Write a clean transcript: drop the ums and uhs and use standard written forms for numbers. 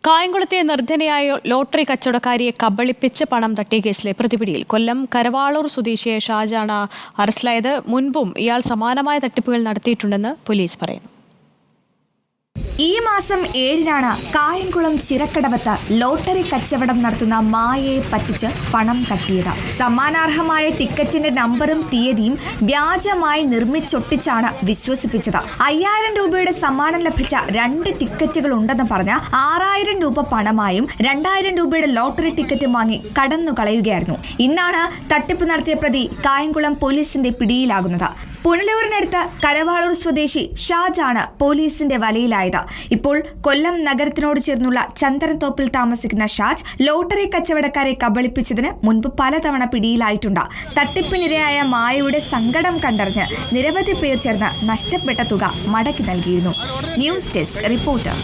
കായംകുളത്തെ നിർധനയായ lottery കച്ചവടക്കാരിയെ കബളിപ്പിച്ച് പണം തട്ടിയ കേസിലെ പ്രതിപിടിയിൽ കൊല്ലം കരവാളൂർ സ്വദേശിയായ ഷാജാണ് അറസ്റ്റിലായത്. മുൻപും ഇയാൾ സമാനമായ തട്ടിപ്പുകൾ നടത്തിയിട്ടുണ്ടെന്ന് പോലീസ് പറയുന്നു. ഈ മാസം 7-നാണ് കായംകുളം ചിറക്കടവത്ത് ലോട്ടറി കച്ചവടം നടത്തുന്ന മായയെ പറ്റിച്ച് പണം തട്ടിയത്. സമ്മാനാർഹമായ ടിക്കറ്റിന്റെ നമ്പറും തീയതിയും വ്യാജമായി നിർമ്മിച്ചൊട്ടിച്ചാണ് വിശ്വസിപ്പിച്ചത്. 5000 രൂപയുടെ സമ്മാനം ലഭിച്ച 2 ടിക്കറ്റുകൾ ഉണ്ടെന്ന് പറഞ്ഞ് 6000 രൂപ പണമായും 2000 രൂപയുടെ ലോട്ടറി ടിക്കറ്റും വാങ്ങി കടന്നു കളയുകയായിരുന്നു. ഇന്നാണ് തട്ടിപ്പ് നടത്തിയ പ്രതി കായംകുളം പോലീസിന്റെ പിടിയിലാകുന്നത്. പുനലൂരിനടുത്ത് കരവാളൂർ സ്വദേശി ഷാജാണ് പോലീസിന്റെ വലയിലായത്. ഇപ്പോൾ കൊല്ലം നഗരത്തിനോട് ചേർന്നുള്ള ചന്ദനത്തോപ്പിൽ താമസിക്കുന്ന ഷാജ് ലോട്ടറി കച്ചവടക്കാരെ കബളിപ്പിച്ചതിന് മുൻപ് പലതവണ പിടിയിലായിട്ടുണ്ട്. തട്ടിപ്പിനിരയായ മായയുടെ സങ്കടം കണ്ടറിഞ്ഞ് നിരവധി പേർ ചേർന്ന് നഷ്ടപ്പെട്ട തുക മടക്കി നൽകിയിരുന്നു. News desk reporter.